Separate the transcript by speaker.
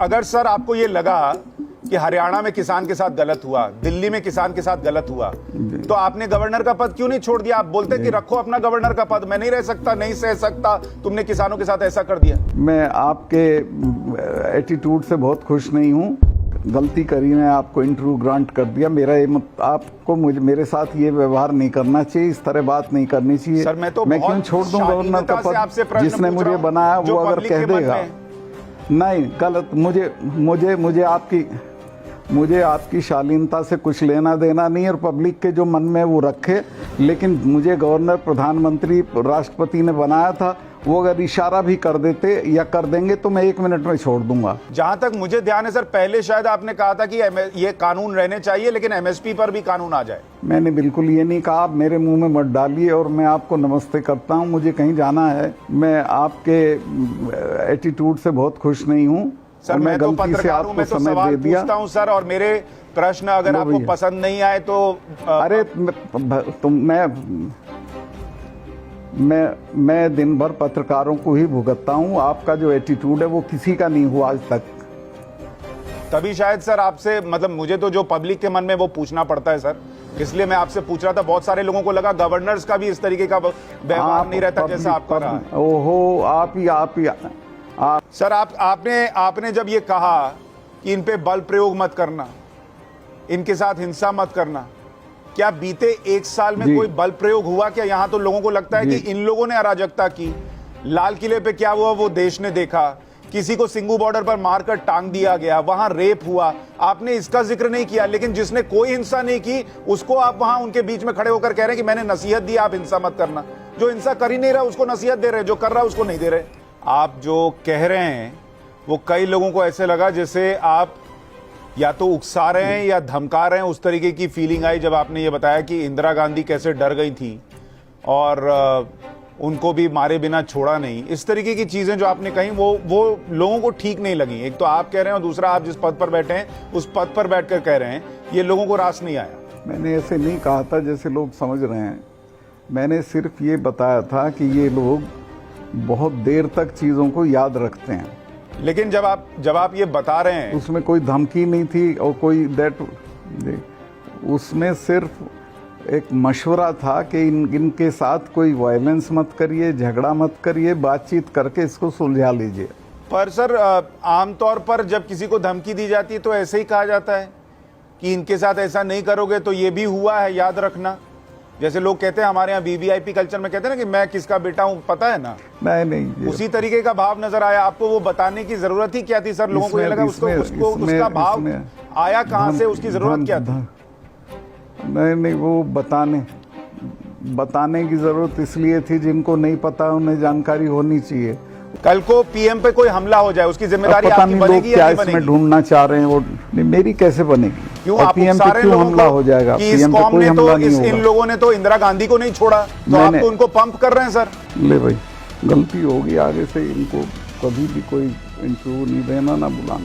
Speaker 1: अगर सर आपको ये लगा कि हरियाणा में किसान के साथ गलत हुआ, दिल्ली में किसान के साथ गलत हुआ, तो आपने गवर्नर का पद क्यों नहीं छोड़ दिया? आप बोलते कि रखो अपना गवर्नर का पद, मैं नहीं रह सकता, नहीं सह सकता, तुमने किसानों के साथ ऐसा कर दिया।
Speaker 2: मैं आपके एटीट्यूड से बहुत खुश नहीं हूँ। गलती करी, मैं आपको इंटरव्यू ग्रांट कर दिया। मेरा आपको मेरे साथ ये व्यवहार नहीं करना चाहिए, इस तरह बात नहीं करनी चाहिए।
Speaker 1: सर मैं
Speaker 2: क्यों छोड़ दूं गवर्नर का पद? जिसने मुझे बनाया वो अगर कह देगा नहीं गलत, मुझे आपकी शालीनता से कुछ लेना देना नहीं और पब्लिक के जो मन में वो रखे, लेकिन मुझे गवर्नर प्रधानमंत्री राष्ट्रपति ने बनाया था, वो अगर इशारा भी कर देते या कर देंगे तो मैं 1 मिनट में छोड़ दूंगा।
Speaker 1: जहां तक मुझे ध्यान है सर, पहले शायद आपने कहा था कि ये कानून रहने चाहिए लेकिन एमएसपी पर भी कानून आ जाए।
Speaker 2: मैंने बिल्कुल ये नहीं कहा, आप मेरे मुंह में मत डालिए और मैं आपको नमस्ते करता हूं, मुझे कहीं जाना है। मैं आपके एटीट्यूड से बहुत खुश नहीं हूं
Speaker 1: सर। मैं तो पत्रकार हूं, मैं तो सवाल पूछता हूं सर, और मेरे प्रश्न अगर आपको पसंद नहीं आए तो
Speaker 2: अरे मैं दिन भर पत्रकारों को ही भुगतता हूं। आपका जो एटीट्यूड है वो किसी का नहीं हुआ आज तक।
Speaker 1: तभी शायद सर आपसे, मतलब मुझे तो जो पब्लिक के मन में वो पूछना पड़ता है सर, इसलिए मैं आपसे पूछ रहा था। बहुत सारे लोगों को लगा गवर्नर्स का भी इस तरीके का व्यवहार नहीं रहता जैसा आपका रहा है।
Speaker 2: ओहो, आप ही
Speaker 1: सर आपने जब ये कहा कि इन पे बल प्रयोग मत करना, इनके साथ हिंसा मत करना, क्या बीते 1 साल में कोई बल प्रयोग हुआ क्या? यहां तो लोगों को लगता है कि इन लोगों ने अराजकता की। लाल किले पे क्या हुआ वो देश ने देखा, किसी को सिंगू बॉर्डर पर मारकर टांग दिया गया, वहां रेप हुआ, आपने इसका जिक्र नहीं किया। लेकिन जिसने कोई हिंसा नहीं की उसको आप वहां उनके बीच में खड़े होकर कह रहे हैं कि मैंने नसीहत दी, आप हिंसा मत करना। जो हिंसा कर ही नहीं रहा उसको नसीहत दे रहे, जो कर रहा है उसको नहीं दे रहे। आप जो कह रहे हैं वो कई लोगों को ऐसे लगा जैसे आप या तो उकसा रहे हैं या धमका रहे हैं। उस तरीके की फीलिंग आई जब आपने ये बताया कि इंदिरा गांधी कैसे डर गई थी और उनको भी मारे बिना छोड़ा नहीं। इस तरीके की चीजें जो आपने कही वो लोगों को ठीक नहीं लगी। एक तो आप कह रहे हैं और दूसरा आप जिस पद पर बैठे हैं उस पद पर बैठकर कह रहे हैं, ये लोगों को रास नहीं आया।
Speaker 2: मैंने ऐसे नहीं कहा था जैसे लोग समझ रहे हैं। मैंने सिर्फ ये बताया था कि ये लोग बहुत देर तक चीजों को याद रखते हैं।
Speaker 1: लेकिन जब आप ये बता रहे हैं,
Speaker 2: उसमें कोई धमकी नहीं थी और कोई उसमें सिर्फ एक मशवरा था कि इनके साथ कोई वायलेंस मत करिए, झगड़ा मत करिए, बातचीत करके इसको सुलझा लीजिए।
Speaker 1: पर सर आमतौर पर जब किसी को धमकी दी जाती है तो ऐसे ही कहा जाता है कि इनके साथ ऐसा नहीं करोगे तो ये भी हुआ है, याद रखना। जैसे लोग कहते हैं हमारे यहाँ वीवीआईपी कल्चर में कहते हैं ना कि मैं किसका बेटा हूँ, पता है ना?
Speaker 2: नहीं,
Speaker 1: उसी तरीके का भाव नजर आया आपको। वो बताने की जरूरत ही क्या थी सर? लोगों को ये लगा उसका भाव आया कहाँ से, उसकी जरूरत क्या थी?
Speaker 2: नहीं, वो बताने की जरूरत इसलिए थी जिनको नहीं पता उन्हें जानकारी होनी चाहिए।
Speaker 1: कल को पीएम पे कोई हमला हो जाए उसकी जिम्मेदारी आपकी बनेगी या नहीं बनेगी?
Speaker 2: इसमें ढूंढना चाह रहे हैं वो, मेरी कैसे बनेगी?
Speaker 1: क्यों आप
Speaker 2: पीएम पे क्यों हमला हो जाएगा?
Speaker 1: कि इस कौम ने तो इन लोगों ने तो इंदिरा गांधी को नहीं छोड़ा, तो आप तो उनको पंप कर रहे हैं सर।
Speaker 2: ले भाई, गलती होगी, आगे से इनको कभी भी कोई इंटरव्यू नहीं देना, ना बुलाना।